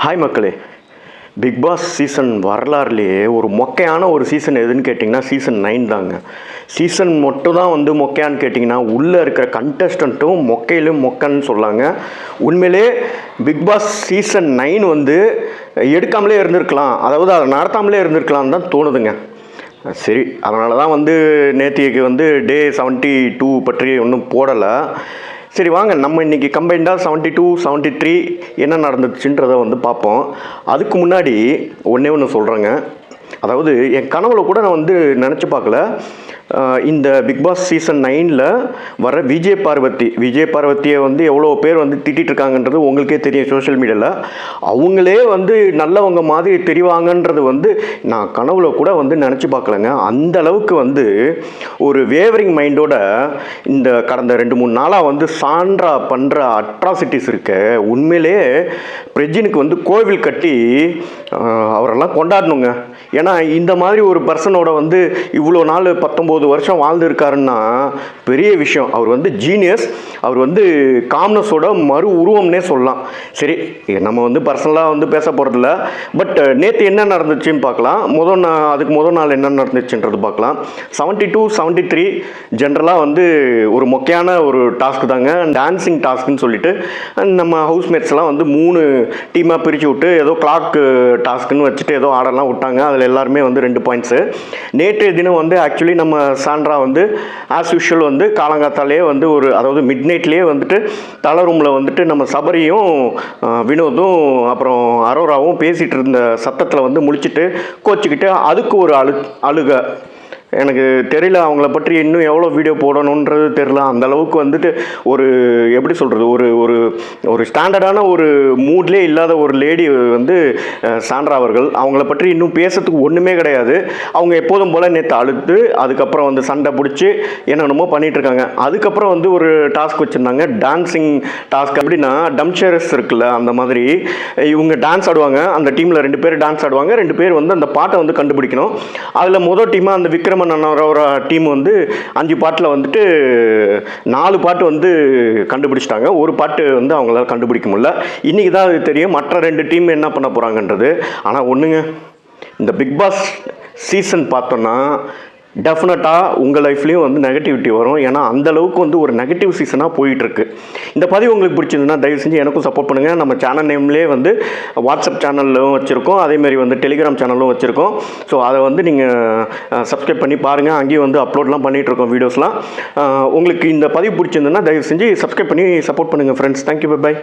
Hi மக்களே, big Boss season வரலாறுலேயே ஒரு மொக்கையான ஒரு சீசன் எதுன்னு கேட்டிங்கன்னா சீசன் 9 தாங்க. சீசன் மட்டும் தான் வந்து மொக்கையான்னு கேட்டிங்கன்னா உள்ளே இருக்கிற கண்டஸ்டண்ட்டும் மொக்கையிலும் மொக்கன்னு சொல்லாங்க. உண்மையிலே பிக் பாஸ் சீசன் 9 வந்து எடுக்காமலே இருந்திருக்கலாம், அதாவது அதை நடத்தாமலே இருந்திருக்கலான்னு தான் தோணுதுங்க. சரி, அதனால தான் வந்து நேத்திக்கு வந்து டே 72 பற்றி ஒன்றும் போடலை. சரி வாங்க, நம்ம இன்றைக்கி கம்பைண்டாக 72 73 என்ன நடந்துச்சுன்றதை வந்து பார்ப்போம். அதுக்கு முன்னாடி ஒன்று சொல்கிறேங்க. அதாவது என் கனவுல கூட நான் வந்து நினச்சி பார்க்கல, இந்த பிக் பாஸ் சீசன் 9 வர விஜய் பார்வதியை வந்து எவ்வளோ பேர் வந்து திட்டிருக்காங்கன்றது உங்களுக்கே தெரியும் சோஷியல் மீடியாவில். அவங்களே வந்து நல்லவங்க மாதிரி தெரிவாங்கன்றது வந்து நான் கனவுல கூட வந்து நினச்சி பார்க்கலங்க. அந்த அளவுக்கு வந்து ஒரு வேவரிங் மைண்டோட இந்த கடந்த 2-3 நாளாக வந்து சாண்ட்ரா பண்ணுற அட்ராசிட்டிஸ் இருக்கு. உண்மையிலே பிரஜினுக்கு வந்து கோவில் கட்டி அவரெல்லாம் கொண்டாடணுங்க. ஏன்னா இந்த மாதிரி ஒரு பர்சனோட வந்து இவ்வளோ நாள் 19 வருஷம் வாழ்ந்துருக்காருன்னா பெரிய விஷயம். அவர் வந்து ஜீனியஸ். அவர் வந்து காம்னஸோட மறு உருவம்னே சொல்லலாம். சரி, நம்ம வந்து பர்சனலாக வந்து பேச போகிறதில்ல. பட் நேற்று என்ன நடந்துச்சுன்னு பார்க்கலாம். அதுக்கு முதல் நாள் என்ன நடந்துச்சுன்றது பார்க்கலாம். 72 73 ஜென்ரலாக வந்து ஒரு மொக்கையான ஒரு டாஸ்க் தாங்க. டான்ஸிங் டாஸ்க்குன்னு சொல்லிட்டு நம்ம ஹவுஸ்மேட்ஸ்லாம் வந்து 3 டீமாக பிரித்து விட்டு ஏதோ கிளாக் டாஸ்க்குன்னு வச்சுட்டு ஏதோ ஆர்டர்லாம் விட்டாங்க. அதில் எல்லாருமே வந்து 2 பாயிண்ட்ஸு. நேற்றைய தினம் வந்து ஆக்சுவலி நம்ம சாண்ட்ரா வந்து ஆஸ் யூஷுவல் வந்து காலங்காத்தாலே வந்து அதாவது மிட் நைட்லேயே வந்துட்டு தலை ரூமில் வந்துட்டு நம்ம சபரியும் வினோதும் அப்புறம் அரோராவும் பேசிகிட்டு இருந்த சத்தத்தில் வந்து முழிச்சிட்டு கோச்சிக்கிட்டு அதுக்கு ஒரு அழுக. எனக்கு தெரியல, அவங்கள பற்றி இன்னும் எவ்வளோ வீடியோ போடணுன்றது தெரியல. அந்தளவுக்கு வந்துட்டு ஒரு எப்படி சொல்கிறது, ஒரு ஸ்டாண்டர்டான ஒரு மூட்லேயே இல்லாத ஒரு லேடி வந்து சாண்ட்ரா அவர்கள். அவங்கள பற்றி இன்னும் பேசுறதுக்கு ஒன்றுமே கிடையாது. அவங்க எப்போதும் போல் நேற்று அழுத்து அதுக்கப்புறம் வந்து சண்டை பிடிச்சி என்னென்னமோ பண்ணிகிட்ருக்காங்க. அதுக்கப்புறம் வந்து ஒரு டாஸ்க் வச்சுருந்தாங்க, டான்ஸிங் டாஸ்க். அப்படின்னா டம்ஷேரஸ் இருக்குல்ல, அந்த மாதிரி இவங்க டான்ஸ் ஆடுவாங்க. அந்த டீமில் 2 பேர் டான்ஸ் ஆடுவாங்க, 2 பேர் வந்து அந்த பாட்டை வந்து கண்டுபிடிக்கணும். அதில் முதல் டீமாக அந்த விக்ரமன் அண்ணாரோட டீம் வந்து 5 பாட்டில் வந்துட்டு 4 பாட்டு வந்து கண்டுபிடிச்சிட்டாங்க. ஒரு பாட்டு வந்து அவங்களால கண்டுபிடிக்க முடியல. இன்றைக்கி தான் அது தெரியும் மற்ற 2 டீம் என்ன பண்ண போகிறாங்கன்றது. ஆனால் ஒன்றுங்க, இந்த பிக் பாஸ் சீசன் பார்த்தோன்னா டெஃபினட்டாக உங்கள் லைஃப்லேயும் வந்து நெகட்டிவிட்டி வரும். ஏன்னா அந்தளவுக்கு வந்து ஒரு நெகட்டிவ் சீசனாக போயிட்டுருக்கு. இந்த பதிவு உங்களுக்கு பிடிச்சிருந்துன்னா தயவு செஞ்சு எனக்கும் சப்போர்ட் பண்ணுங்கள். நம்ம சேனல் நேம்லேயே வந்து வாட்ஸ்அப் சேனலும் வச்சுருக்கோம், அதேமாதிரி வந்து டெலிகிராம் சேனலும் வச்சுருக்கோம். ஸோ அதை வந்து நீங்கள் சப்ஸ்கிரைப் பண்ணி பாருங்கள். அங்கேயும் வந்து அப்லோட்லாம் பண்ணிகிட்ருக்கோம் வீடியோஸ்லாம். உங்களுக்கு இந்த பதிவு பிடிச்சிருந்துன்னா தயவு செஞ்சு சப்ஸ்கிரைப் பண்ணி சப்போர்ட் பண்ணுங்கள் ஃப்ரெண்ட்ஸ். Thank you, by.